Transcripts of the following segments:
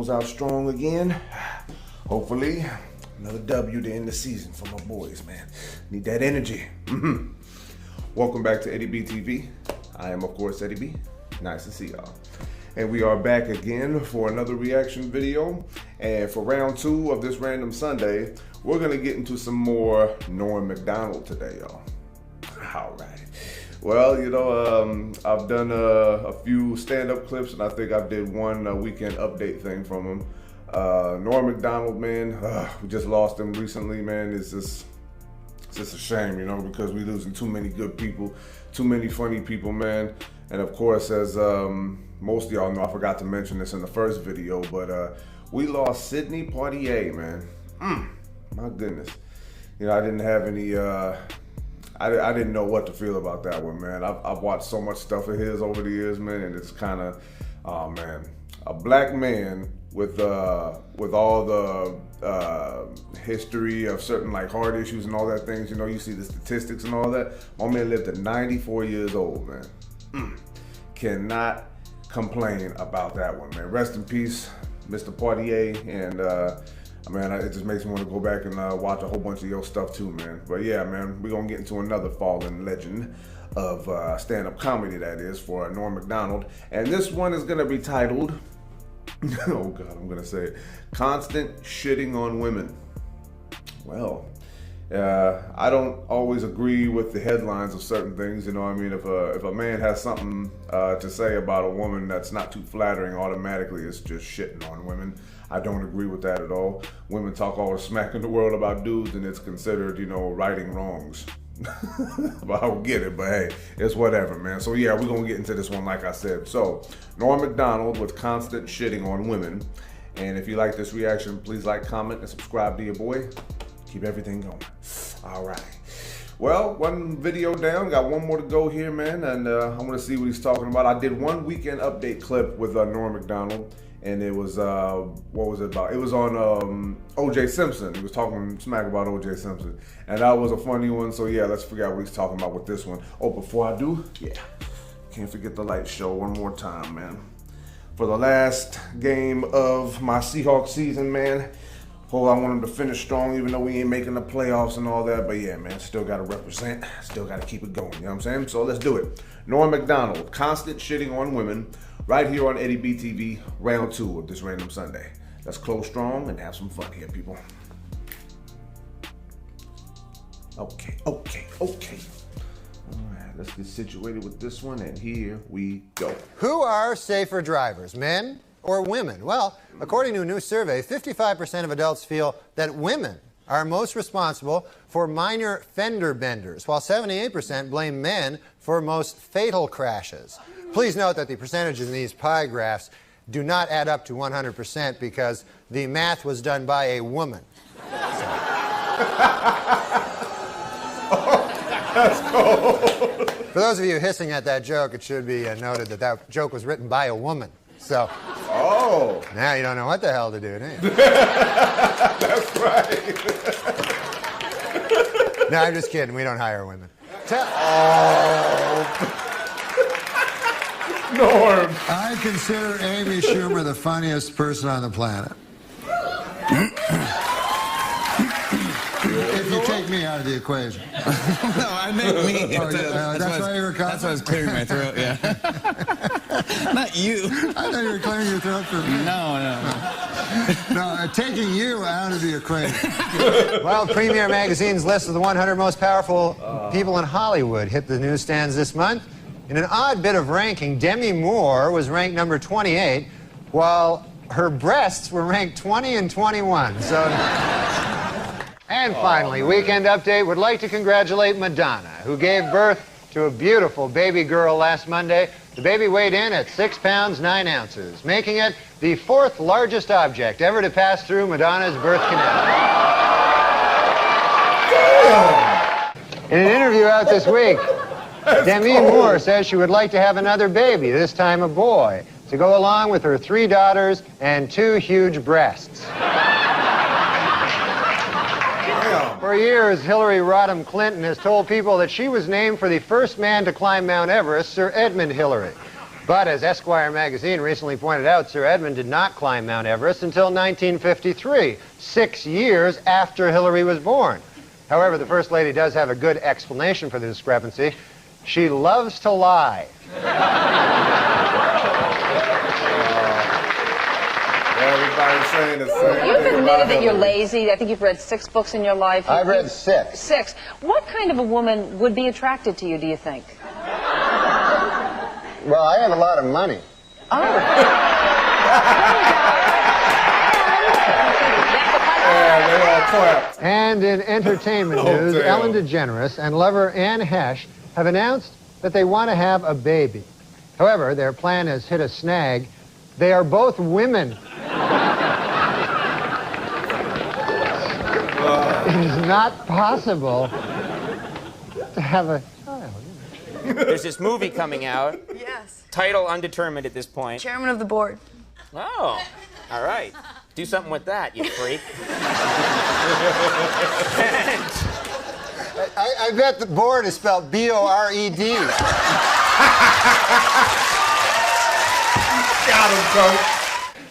close out strong again. Hopefully, another W to end the season for my boys, man. Need that energy. Welcome back to Eddie B TV. I am, of course, Eddie B. Nice to see y'all. And we are back again for another reaction video. And for round 2 of this Random Sunday, we're gonna get into some more Norm MacDonald today, y'all. All right. Well, you know, I've done a few stand-up clips, and I think I did one weekend update thing from him. Norm MacDonald, man, we just lost him recently, man. It's just a shame, you know, because we're losing too many good people, too many funny people, man. And of course, as most of y'all know, I forgot to mention this in the first video, but we lost Sidney Poitier, man. My goodness. You know, I didn't have any, I didn't know what to feel about that one, man. I've watched so much stuff of his over the years, man, and it's kind of, oh man, a black man with all the history of certain like heart issues and all that things. You know, you see the statistics and all that. My man lived at 94 years old, man. Cannot complain about that one, man. Rest in peace, Mr. Poitier, and man, it just makes me want to go back and watch a whole bunch of your stuff too, man. But yeah, man, we're gonna get into another fallen legend of stand-up comedy, that is, for Norm MacDonald. And this one is gonna be titled, oh God, I'm gonna say it, Constant Shitting on Women. Well, I don't always agree with the headlines of certain things, you know what I mean? If a man has something to say about a woman that's not too flattering, automatically it's just shitting on women. I don't agree with that at all. Women talk all the smack in the world about dudes, and it's considered, you know, righting wrongs. But I don't get it, but hey, it's whatever, man. So yeah, we're gonna get into this one, like I said. So, Norm MacDonald with Constant Shitting on Women. And if you like this reaction, please like, comment, and subscribe to your boy. Keep everything going. All right. Well, one video down, got one more to go here, man, and I want to see what he's talking about. I did one weekend update clip with Norm MacDonald, and it was, what was it about? It was on O.J. Simpson. He was talking smack about O.J. Simpson, and that was a funny one, so yeah, let's figure out what he's talking about with this one. Oh, before I do, yeah, can't forget the light show one more time, man. For the last game of my Seahawks season, man, I want him to finish strong, even though we ain't making the playoffs and all that. But yeah, man, still got to represent. Still got to keep it going. You know what I'm saying? So let's do it. Norm MacDonald, Constant Shitting on Women, right here on Eddie B TV, round 2 of this Random Sunday. Let's close strong and have some fun here, people. Okay. All right, let's get situated with this one, and here we go. Who are safer drivers, men or women? Well, according to a new survey, 55% of adults feel that women are most responsible for minor fender benders, while 78% blame men for most fatal crashes. Please note that the percentages in these pie graphs do not add up to 100% because the math was done by a woman. That's cool. For those of you hissing at that joke, it should be noted that that joke was written by a woman. So, now you don't know what the hell to do, do you? That's right. No, I'm just kidding. We don't hire women. Norm. I consider Amy Schumer the funniest person on the planet. If you take me out of the equation. No, I meant me. Oh, that's why you were coughing? That's why I was clearing my throat, yeah. Not you. I thought you were clearing your throat for me. No, taking you out of the equation. Well, Premiere Magazine's list of the 100 most powerful people in Hollywood hit the newsstands this month. In an odd bit of ranking, Demi Moore was ranked number 28, while her breasts were ranked 20 and 21. So, and finally, Weekend Update would like to congratulate Madonna, who gave birth to a beautiful baby girl last Monday. The baby weighed in at 6 pounds 9 ounces, making it the 4th largest object ever to pass through Madonna's birth canal. In an interview out this week, Demi Moore says she would like to have another baby, this time a boy, to go along with her 3 daughters and 2 huge breasts. For years, Hillary Rodham Clinton has told people that she was named for the first man to climb Mount Everest, Sir Edmund Hillary. But as Esquire magazine recently pointed out, Sir Edmund did not climb Mount Everest until 1953, 6 years after Hillary was born. However, the First Lady does have a good explanation for the discrepancy. She loves to lie. Everybody's saying the same You've thing admitted about that you're Hillary. lazy. I think you've read 6 books in your life. I've read 6. 6. What kind of a woman would be attracted to you, do you think? Well, I have a lot of money. Oh. Yeah, they all clapped. And in entertainment news, damn. Ellen DeGeneres and lover Anne Hesh have announced that they want to have a baby. However, their plan has hit a snag. They are both women. It is not possible to have a child. There's this movie coming out. Yes. Title undetermined at this point. Chairman of the board. Oh, all right. Do something with that, you freak. I bet the board is spelled B-O-R-E-D. Got him, coach.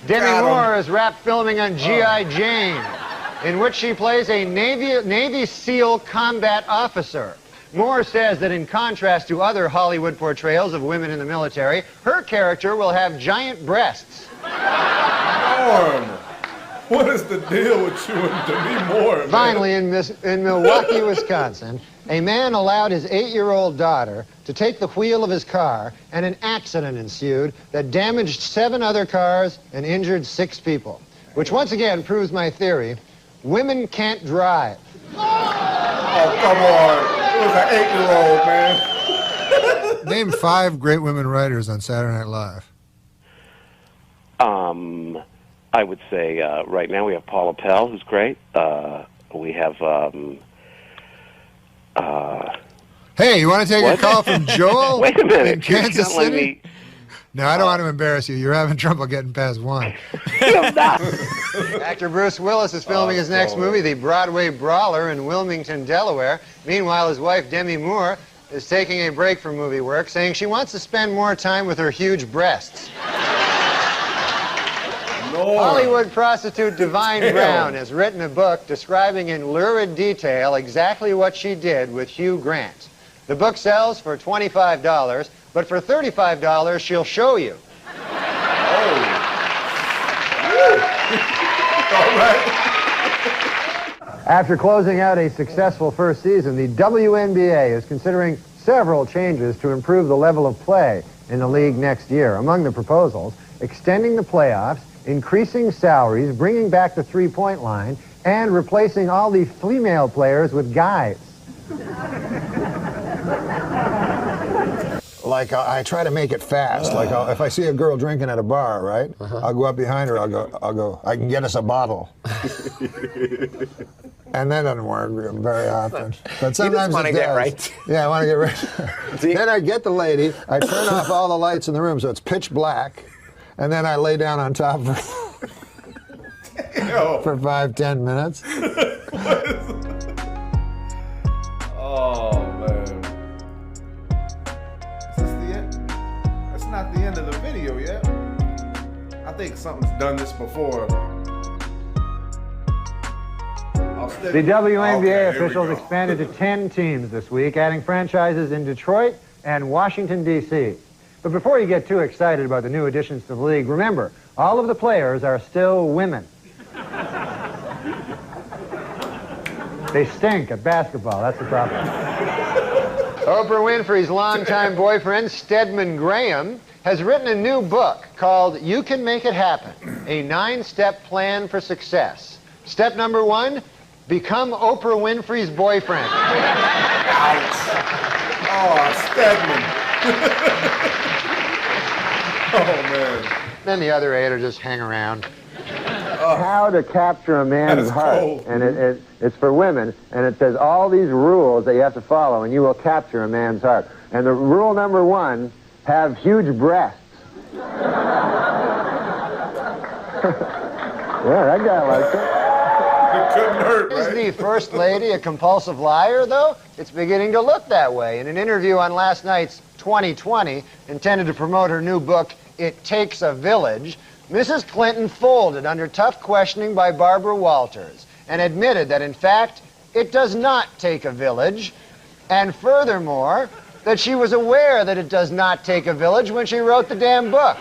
Demi Got 'em. Moore is wrapped filming on G.I. Jane, in which she plays a Navy SEAL combat officer. Moore says that in contrast to other Hollywood portrayals of women in the military, her character will have giant breasts. Norm, what is the deal with you and Demi Moore, man? Finally, in Milwaukee, Wisconsin, a man allowed his 8-year-old daughter to take the wheel of his car, and an accident ensued that damaged 7 other cars and injured 6 people. Which once again proves my theory: women can't drive. Oh, come on. It was an 8-year-old, man. Name 5 great women writers on Saturday Night Live. I would say right now we have Paula Pell, who's great. We have Hey, you want to take What? a call from Joel wait a minute. in Kansas You're not letting City? me- No, I don't want to embarrass you. You're having trouble getting past 1. Actor Bruce Willis is filming his next movie, The Broadway Brawler, in Wilmington, Delaware. Meanwhile, his wife, Demi Moore, is taking a break from movie work, saying she wants to spend more time with her huge breasts. Hollywood prostitute Divine Brown has written a book describing in lurid detail exactly what she did with Hugh Grant. The book sells for $25, but for $35, she'll show you. After closing out a successful first season, the WNBA is considering several changes to improve the level of play in the league next year. Among the proposals, extending the playoffs, increasing salaries, bringing back the three-point line, and replacing all the female players with guys. Like, I try to make it fast. Like, if I see a girl drinking at a bar, right? I'll go up behind her. I'll go, I can get us a bottle. And that doesn't work very often. But sometimes want to it get does. right. Yeah, I want to get right. Then I get the lady. I turn off all the lights in the room so it's pitch black. And then I lay down on top of her for 5-10 minutes. Oh, man. Is this the end? That's not the end of the video yet. I think something's done this before. The WNBA officials expanded to 10 teams this week, adding franchises in Detroit and Washington, D.C. But before you get too excited about the new additions to the league, remember, all of the players are still women. They stink at basketball, that's the problem. Oprah Winfrey's longtime boyfriend, Stedman Graham, has written a new book called You Can Make It Happen, a 9-step plan for success. Step number 1, become Oprah Winfrey's boyfriend. Oh, Stedman. Oh, man. Then the other 8 are just hang around. How to capture a man's heart. cold. And it's for women, and it says all these rules that you have to follow, and you will capture a man's heart. And the rule number 1, have huge breasts. Yeah, that guy likes it. It couldn't hurt, Is right? the First Lady a compulsive liar, though? It's beginning to look that way. In an interview on last night's 2020, intended to promote her new book, It Takes a Village, Mrs. Clinton folded under tough questioning by Barbara Walters and admitted that, in fact, it does not take a village, and furthermore, that she was aware that it does not take a village when she wrote the damn book.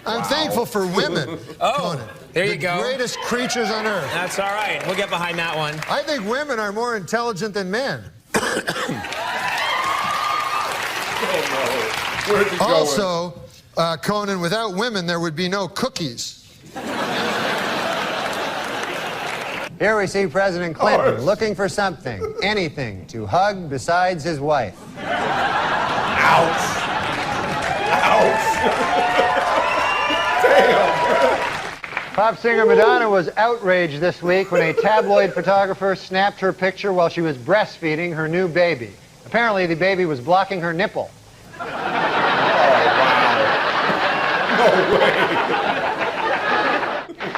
I'm thankful for women. Oh, there you go. Greatest creatures on earth. That's all right. We'll get behind that one. I think women are more intelligent than men. Also, Conan, without women, there would be no cookies. Here we see President Clinton looking for something, anything, to hug besides his wife. Ouch. Ouch. Damn. Pop singer Madonna was outraged this week when a tabloid photographer snapped her picture while she was breastfeeding her new baby. Apparently, the baby was blocking her nipple. Oh, wow. No way.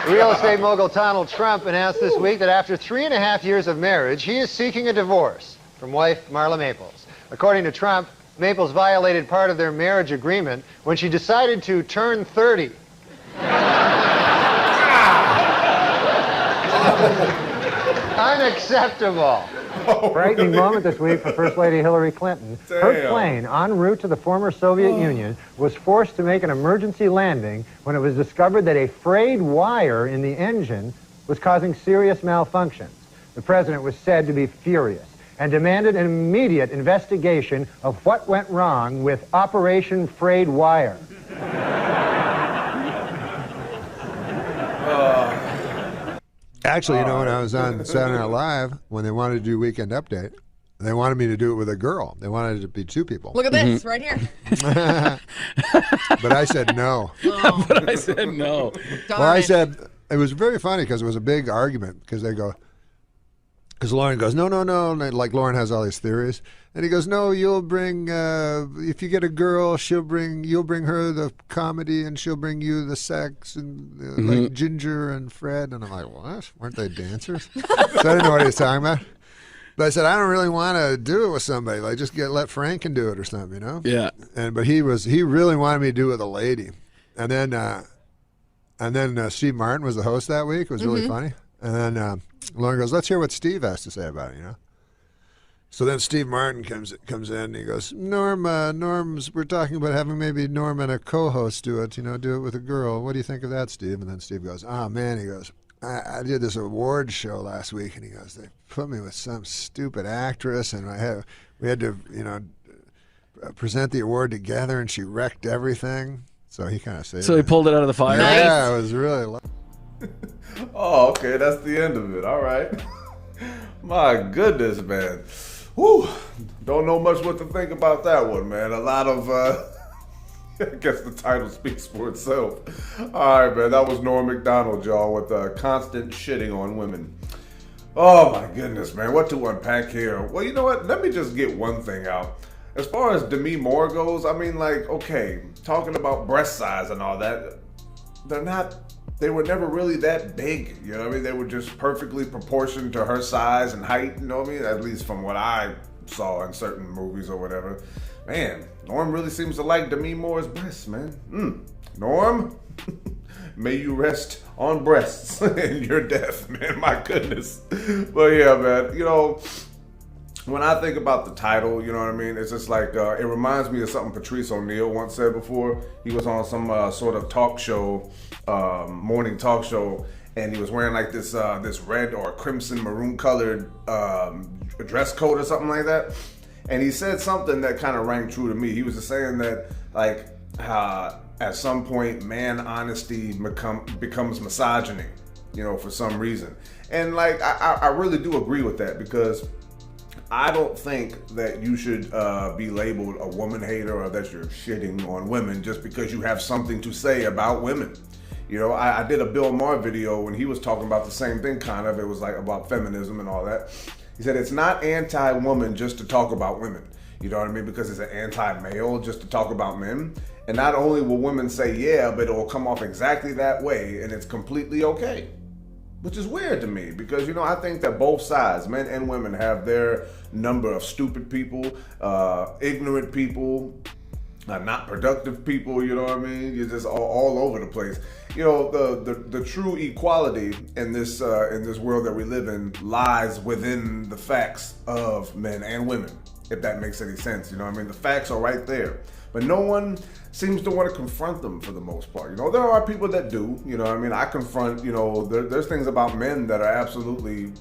Real estate mogul Donald Trump announced this week that after 3.5 years of marriage, he is seeking a divorce from wife Marla Maples. According to Trump, Maples violated part of their marriage agreement when she decided to turn 30. Unacceptable. Frightening moment this week for First Lady Hillary Clinton. Her plane, en route to the former Soviet Union, was forced to make an emergency landing when it was discovered that a frayed wire in the engine was causing serious malfunctions. The president was said to be furious and demanded an immediate investigation of what went wrong with Operation Frayed Wire. Actually, you know, when I was on Saturday Night Live, when they wanted to do Weekend Update, they wanted me to do it with a girl. They wanted it to be two people. Look at this right here. But I said no. Oh. But I said no. Well, I said, it was very funny because it was a big argument because they go, because Lauren goes, no, and like Lauren has all these theories. And he goes, no, you'll bring, if you get a girl, you'll bring her the comedy and she'll bring you the sex and like Ginger and Fred. And I'm like, what? Weren't they dancers? So I didn't know what he was talking about. But I said, I don't really want to do it with somebody. Like, just let Frank can do it or something, you know? Yeah. But he really wanted me to do it with a lady. And then Steve Martin was the host that week. It was really funny. And then Lauren goes, let's hear what Steve has to say about it, you know? So then Steve Martin comes in and he goes, we're talking about having maybe Norm and a co-host do it, do it with a girl. What do you think of that, Steve? And then Steve goes, oh, man, he goes, I did this awards show last week, and he goes, they put me with some stupid actress, and we had to, present the award together, and she wrecked everything. So he kind of saved So he pulled it out of the fire? Nice. Yeah, it was really... Oh, okay, that's the end of it. All right. My goodness, man. Whew. Don't know much what to think about that one, man. A lot of, I guess the title speaks for itself. All right, man, that was Norm MacDonald, y'all, with constant shitting on women. Oh, my goodness, man. What to unpack here? Well, you know what? Let me just get one thing out. As far as Demi Moore goes, I mean, like, okay, talking about breast size and all that, they were never really that big, you know what I mean? They were just perfectly proportioned to her size and height, you know what I mean? At least from what I saw in certain movies or whatever. Man, Norm really seems to like Demi Moore's breasts, man. Norm, may you rest on breasts in your death, man, my goodness. But yeah, man, when I think about the title, you know what I mean? It's just like, it reminds me of something Patrice O'Neal once said before. He was on some sort of talk show, morning talk show, and he was wearing like this red or crimson maroon colored dress coat or something like that. And he said something that kind of rang true to me. He was just saying that, like, at some point, man honesty becomes misogyny, for some reason. And like, I really do agree with that, because I don't think that you should be labeled a woman hater or that you're shitting on women just because you have something to say about women. I did a Bill Maher video when he was talking about the same thing, kind of. It was like about feminism and all that. He said it's not anti-woman just to talk about women. You know what I mean? Because it's an anti-male just to talk about men. And not only will women say yeah, but it will come off exactly that way, and it's completely okay. which is weird to me because, you know, I think that both sides, men and women, have their number of stupid people, ignorant people, not productive people, you know what I mean? You're just all over the place. You know, the true equality in this world that we live in lies within the facts of men and women, if that makes any sense. You know what I mean? The facts are right there. But no one seems to want to confront them for the most part. You know, there are people that do, you know what I mean? I confront, you know, there's things about men that are absolutely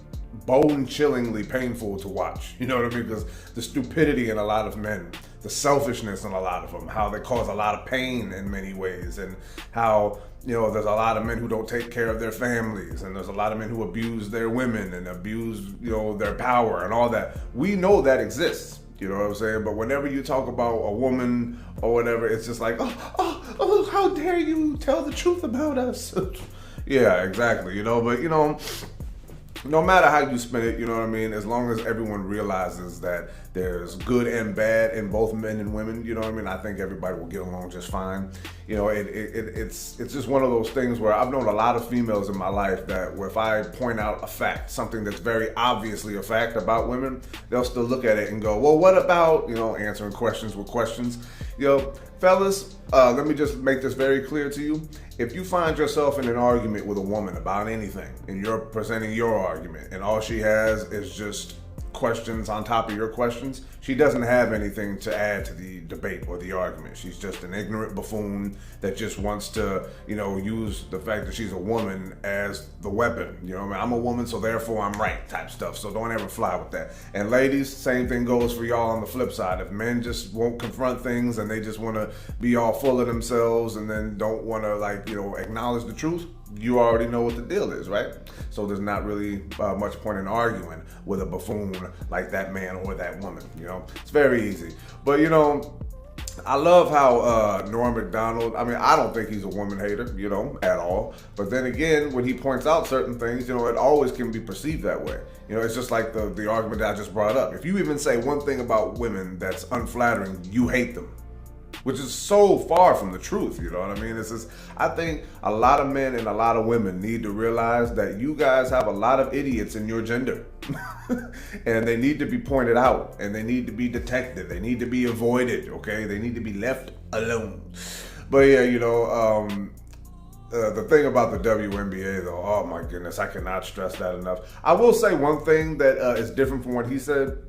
bone-chillingly painful to watch. You know what I mean? Because the stupidity in a lot of men, the selfishness in a lot of them, how they cause a lot of pain in many ways, and how, you know, there's a lot of men who don't take care of their families, and there's a lot of men who abuse their women and abuse, you know, their power and all that. We know that exists. You know what I'm saying? But whenever you talk about a woman or whatever, it's just like, oh, how dare you tell the truth about us? Yeah, exactly. You know, but, you know, no matter how you spin it, you know what I mean? As long as everyone realizes that there's good and bad in both men and women, you know what I mean? I think everybody will get along just fine. You know, it's just one of those things where I've known a lot of females in my life that if I point out a fact, something that's very obviously a fact about women, they'll still look at it and go, well, what about, you know, answering questions with questions. You know, fellas, let me just make this very clear to you. If you find yourself in an argument with a woman about anything and you're presenting your argument and all she has is just questions on top of your questions, she doesn't have anything to add to the debate or the argument. She's just an ignorant buffoon that just wants to, you know, use the fact that she's a woman as the weapon. You know what I mean? I'm a woman, so therefore I'm right type stuff. So don't ever fly with that. And ladies, same thing goes for y'all on the flip side. If men just won't confront things and they just want to be all full of themselves and then don't want to, like, you know, acknowledge the truth, you already know what the deal is, right? So there's not really much point in arguing with a buffoon like that man or that woman, you know? It's very easy. But, you know, I love how Norm MacDonald, I mean, I don't think he's a woman hater, you know, at all. But then again, when he points out certain things, you know, it always can be perceived that way. You know, it's just like the argument that I just brought up. If you even say one thing about women that's unflattering, you hate them. Which is so far from the truth, you know what I mean? It's just, I think a lot of men and a lot of women need to realize that you guys have a lot of idiots in your gender. And they need to be pointed out, and they need to be detected. They need to be avoided, okay? They need to be left alone. But yeah, you know, the thing about the WNBA though, oh my goodness, I cannot stress that enough. I will say one thing that is different from what he said.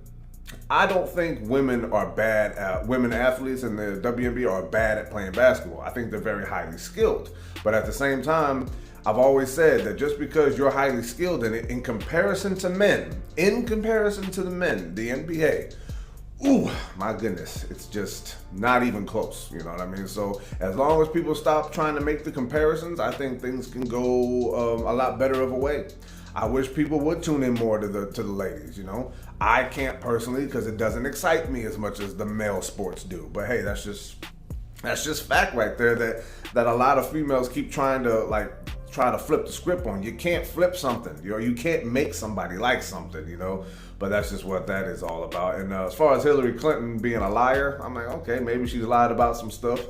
I don't think women are bad, women athletes in the WNBA are bad at playing basketball. I think they're very highly skilled. But at the same time, I've always said that just because you're highly skilled in it, in comparison to the men, the NBA, ooh, my goodness, it's just not even close, you know what I mean? So as long as people stop trying to make the comparisons, I think things can go a lot better of a way. I wish people would tune in more to the ladies, you know? I can't personally because it doesn't excite me as much as the male sports do. But hey, that's just fact right there that a lot of females keep trying to flip the script on. You can't flip something, you know, you can't make somebody like something, you know, but that's just what that is all about. And as far as Hillary Clinton being a liar, I'm like, okay, maybe she's lied about some stuff.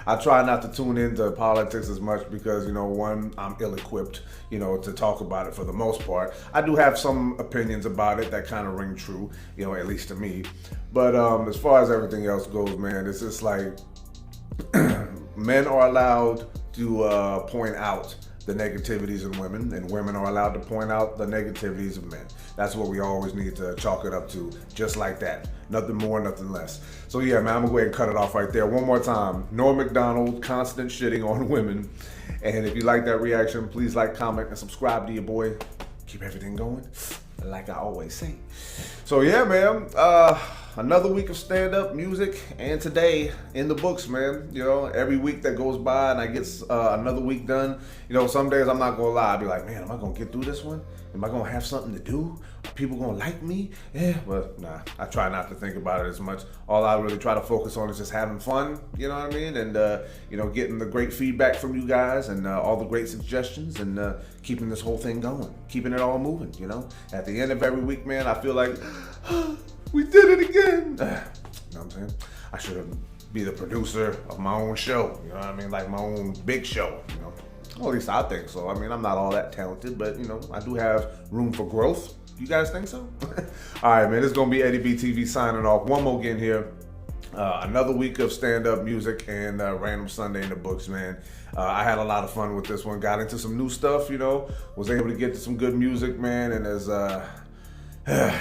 I try not to tune into politics as much because, you know, one, I'm ill-equipped, you know, to talk about it for the most part. I do have some opinions about it that kind of ring true, you know, at least to me. But as far as everything else goes, man, it's just like men are allowed to point out the negativities in women, and women are allowed to point out the negativities of men. That's what we always need to chalk it up to, just like that. Nothing more, nothing less. So yeah, man, I'm gonna go ahead and cut it off right there. One more time, Norm MacDonald, constant shitting on women. And if you like that reaction, please like, comment, and subscribe to your boy. Keep everything going, like I always say. So yeah, man, another week of stand-up music, and today in the books, man. You know, every week that goes by and I get another week done, you know, some days I'm not gonna lie, I'll be like, man, am I gonna get through this one? Am I gonna have something to do? Are people gonna like me? Yeah, but nah, I try not to think about it as much. All I really try to focus on is just having fun, you know what I mean? And, you know, getting the great feedback from you guys and all the great suggestions and keeping this whole thing going, keeping it all moving, you know? At the end of every week, man, I feel like, we did it again. You know what I'm saying? I should be the producer of my own show, you know what I mean? Like my own big show, you know? Well, at least I think so. I mean, I'm not all that talented, but you know, I do have room for growth. You guys think so? All right, man. This is gonna be Eddie B TV signing off. One more again here. Another week of stand-up music and Random Sunday in the books, man. I had a lot of fun with this one. Got into some new stuff, you know. Was able to get to some good music, man. And as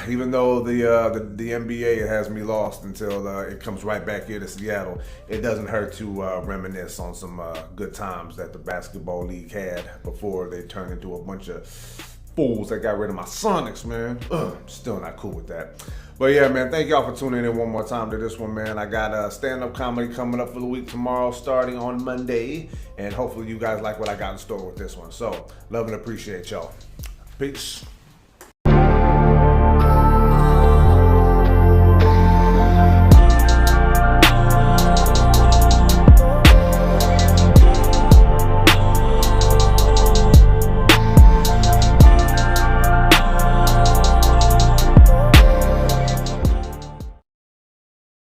even though the NBA has me lost until it comes right back here to Seattle, it doesn't hurt to reminisce on some good times that the basketball league had before they turned into a bunch of fools that got rid of my Sonics, man. Still not cool with that. But yeah, man, thank y'all for tuning in one more time to this one, man. I got stand-up comedy coming up for the week tomorrow, starting on Monday. And hopefully you guys like what I got in store with this one. So, love and appreciate y'all. Peace.